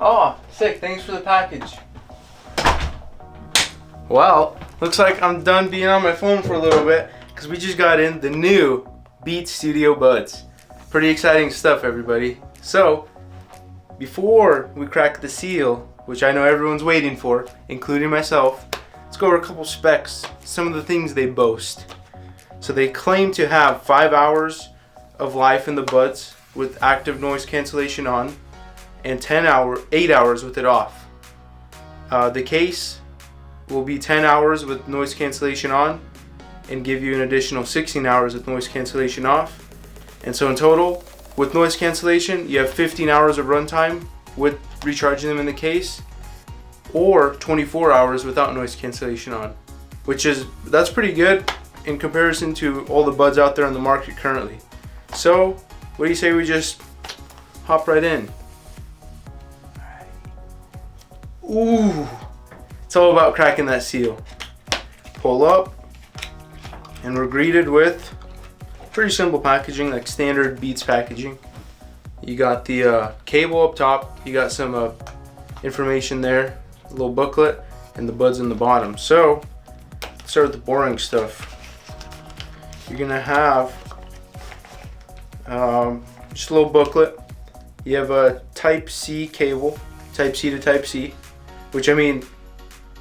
Oh, sick. Thanks for the package. Well, looks like I'm done being on my phone for a little bit because we just got in the new Beats Studio Buds. Pretty exciting stuff, everybody. So, before we crack the seal, which I know everyone's waiting for, including myself, let's go over a couple specs, some of the things they boast. So they claim to have 5 hours of life in the buds with active noise cancellation on, and 8 hours with it off. The case will be 10 hours with noise cancellation on and give you an additional 16 hours with noise cancellation off. And so in total, with noise cancellation, you have 15 hours of runtime with recharging them in the case, or 24 hours without noise cancellation on, that's pretty good in comparison to all the buds out there on the market currently. So what do you say we just hop right in? Ooh, it's all about cracking that seal. Pull up, and we're greeted with pretty simple packaging, like standard Beats packaging. You got the cable up top, you got some information there, a little booklet, and the buds in the bottom. So let's start with the boring stuff. You're gonna have just a little booklet. You have a Type C cable, Type C to Type C, which, I mean,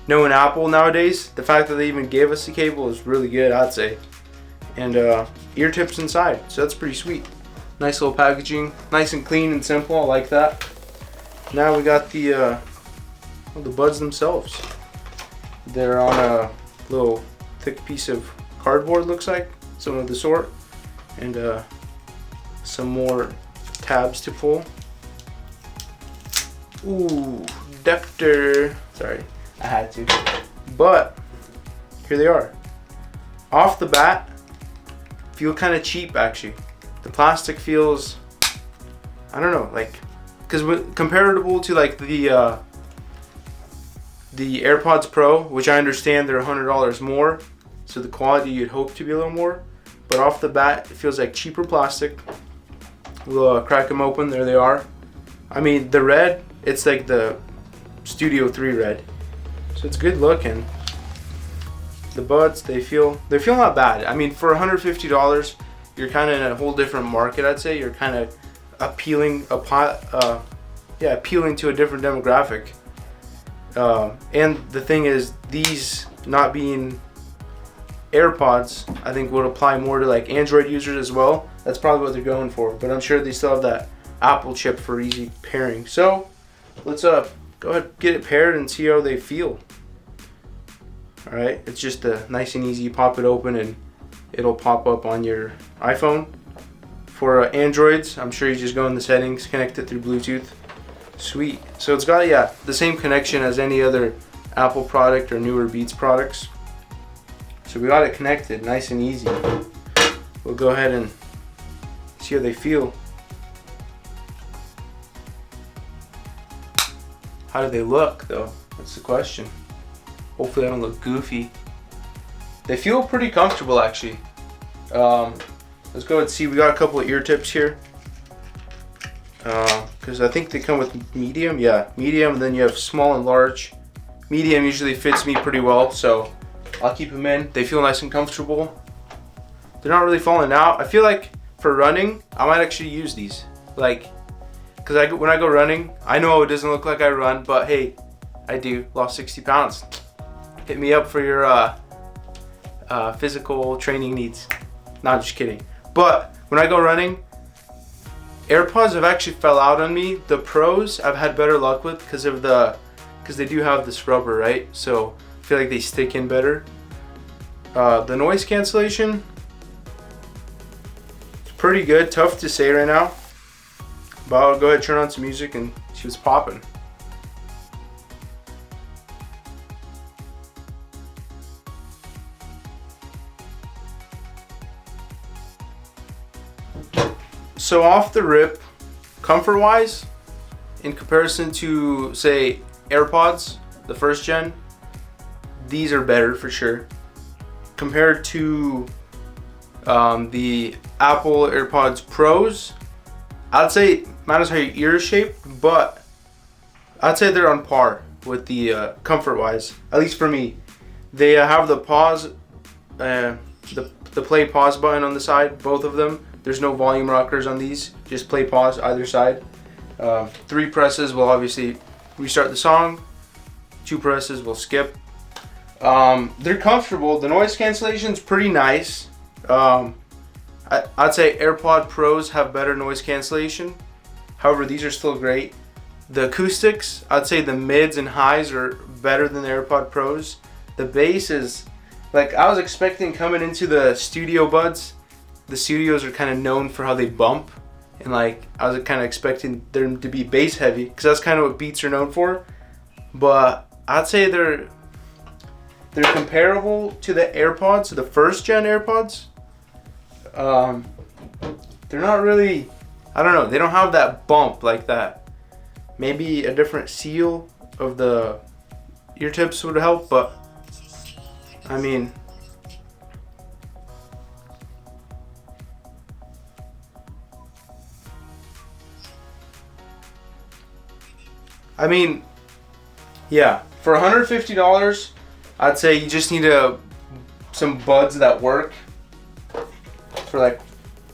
knowing Apple nowadays, the fact that they even gave us the cable is really good, I'd say. And ear tips inside, so that's pretty sweet. Nice little packaging, nice and clean and simple. I like that. Now we got the buds themselves. They're on a little thick piece of cardboard, looks like, some of the sort, and some more tabs to pull. Ooh, Defter. Sorry, I had to. But here they are. Off the bat, feel kind of cheap actually. The plastic feels, I don't know, like, because comparable to like the AirPods Pro, which I understand they're $100 more, so the quality you'd hope to be a little more. But off the bat, it feels like cheaper plastic. We'll crack them open. There they are. I mean, the red, it's like the Studio 3 red, so it's good looking. The buds, they feel not bad. I mean, for $150, you're kind of in a whole different market. I'd say you're kind of appealing to a different demographic. And the thing is, these not being AirPods, I think would apply more to like Android users as well. That's probably what they're going for, but I'm sure they still have that Apple chip for easy pairing. So let's go ahead, get it paired and see how they feel. All right, it's just nice and easy. You pop it open and it'll pop up on your iPhone. For Androids, I'm sure you just go in the settings, connect it through Bluetooth. Sweet. So it's got, yeah, the same connection as any other Apple product or newer Beats products. So we got it connected, nice and easy. We'll go ahead and see how they feel. How do they look though? That's the question. Hopefully I don't look goofy. They feel pretty comfortable actually. Let's go and see. We got a couple of ear tips here. Because I think they come with medium. Yeah, medium, and then you have small and large. Medium usually fits me pretty well, so I'll keep them in. They feel nice and comfortable. They're not really falling out. I feel like for running, I might actually use these. Like, because when I go running, I know it doesn't look like I run, but hey, I do. Lost 60 pounds. Hit me up for your physical training needs. Not just kidding. But when I go running, AirPods have actually fell out on me. The Pros I've had better luck with because they do have this rubber, right? So I feel like they stick in better. The noise cancellation, it's pretty good. Tough to say right now, but I'll go ahead and turn on some music and see what's popping. So off the rip, comfort-wise, in comparison to, say, AirPods, the first gen, these are better for sure. Compared to the Apple AirPods Pros, I'd say it matters how your ear is shaped, but I'd say they're on par with the comfort wise, at least for me. They have the pause, the play pause button on the side, both of them. There's no volume rockers on these, just play pause either side. 3 presses will obviously restart the song, 2 presses will skip. They're comfortable. The noise cancellation is pretty nice. I'd say AirPod Pros have better noise cancellation. However, these are still great. The acoustics, I'd say the mids and highs are better than the AirPod Pros. The bass is, like, I was expecting coming into the studio buds. The studios are kind of known for how they bump, and like I was kind of expecting them to be bass heavy because that's kind of what Beats are known for. But I'd say they're comparable to the AirPods, to the first gen AirPods. They're not really, I don't know, they don't have that bump like that. Maybe a different seal of the ear tips would help, but I mean, yeah, for $150, I'd say you just need some buds that work for like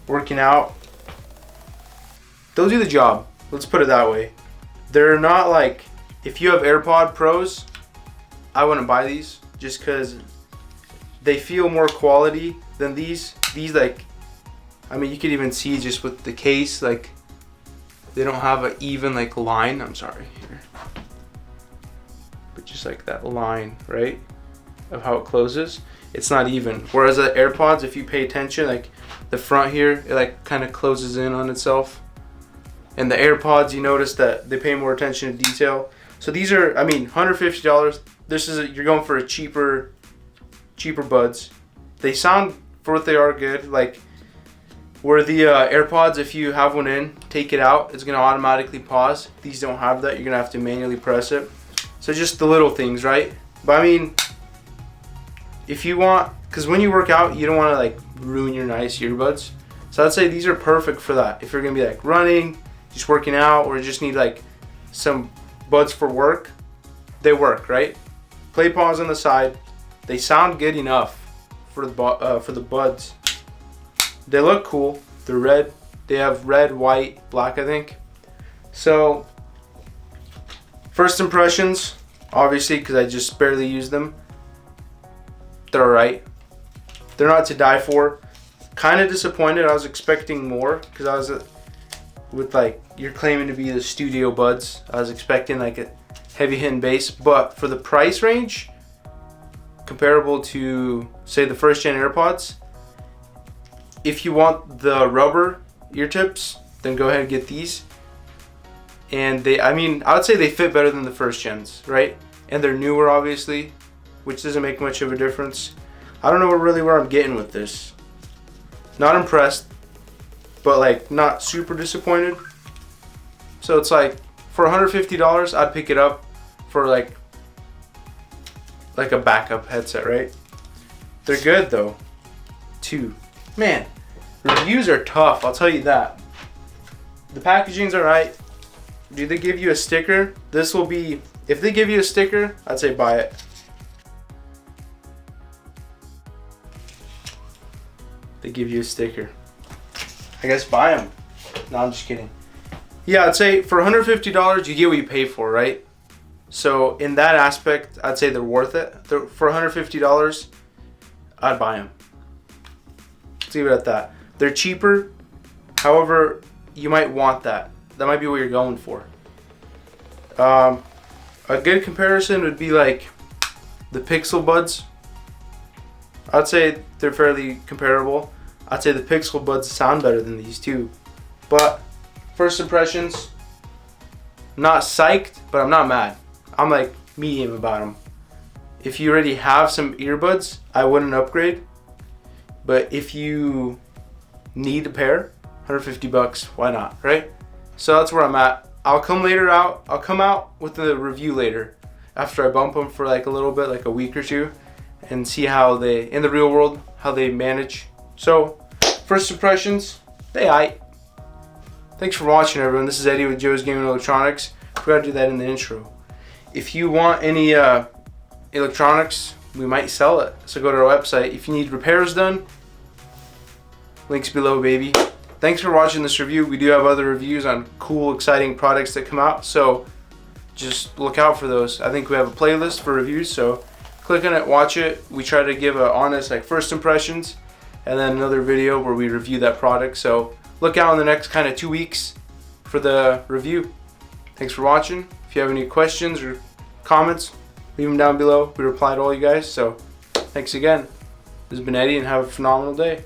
working out. They'll do the job. Let's put it that way. They're not like, if you have AirPod Pros, I wouldn't buy these just because they feel more quality than these. These, like, I mean, you could even see just with the case, like, they don't have an even like line. I'm sorry, here. But just like that line, right, of how it closes, it's not even. Whereas the AirPods, if you pay attention, like the front here, it like kind of closes in on itself. And the AirPods, you notice that they pay more attention to detail. So these are, I mean, $150. This is you're going for a cheaper buds. They sound, for what they are, good. Like, where the AirPods, if you have one in, take it out, it's gonna automatically pause. These don't have that. You're gonna have to manually press it. So just the little things, right? But I mean, if you want, because when you work out, you don't want to like ruin your nice earbuds. So I'd say these are perfect for that. If you're gonna be like running, just working out, or just need like some buds for work, they work, right? Play pause on the side. They sound good enough for the buds. They look cool. They're red. They have red, white, black, I think. So first impressions, obviously, because I just barely use them, they're alright. They're not to die for. Kind of disappointed. I was expecting more because I was with like, you're claiming to be the studio buds. I was expecting like a heavy hitting bass, but for the price range, comparable to say the first gen AirPods, if you want the rubber ear tips, then go ahead and get these. And they, I mean, I would say they fit better than the first gens, right? And they're newer, obviously, which doesn't make much of a difference. I don't know really where I'm getting with this. Not impressed, but like not super disappointed. So it's like, for $150, I'd pick it up for like a backup headset, right? They're good though, too. Man, reviews are tough, I'll tell you that. The packaging's alright. Do they give you a sticker? This will be, if they give you a sticker, I'd say buy it. They give you a sticker, I guess buy them. No, I'm just kidding. Yeah, I'd say for $150, you get what you pay for, right? So in that aspect, I'd say they're worth it. For $150, I'd buy them. Let's leave it at that. They're cheaper. However, you might want that. That might be what you're going for. A good comparison would be like the Pixel Buds. I'd say they're fairly comparable. I'd say the Pixel Buds sound better than these too. But first impressions, not psyched, but I'm not mad. I'm like medium about them. If you already have some earbuds, I wouldn't upgrade. But if you need a pair, $150, why not, right? So that's where I'm at. I'll come out with the review later after I bump them for like a little bit, like a week or two, and see how they, in the real world, how they manage. So first impressions, they aight. Thanks for watching, everyone. This is Eddie with Joe's Gaming Electronics. Forgot to do that in the intro. If you want any electronics, we might sell it. So go to our website. If you need repairs done, links below, baby. Thanks for watching this review. We do have other reviews on cool, exciting products that come out, so just look out for those. I think we have a playlist for reviews, so click on it, watch it. We try to give a honest first impressions, and then another video where we review that product. So look out in the next kind of 2 weeks for the review. Thanks for watching. If you have any questions or comments, leave them down below. We reply to all you guys. So thanks again. This has been Eddie, and have a phenomenal day.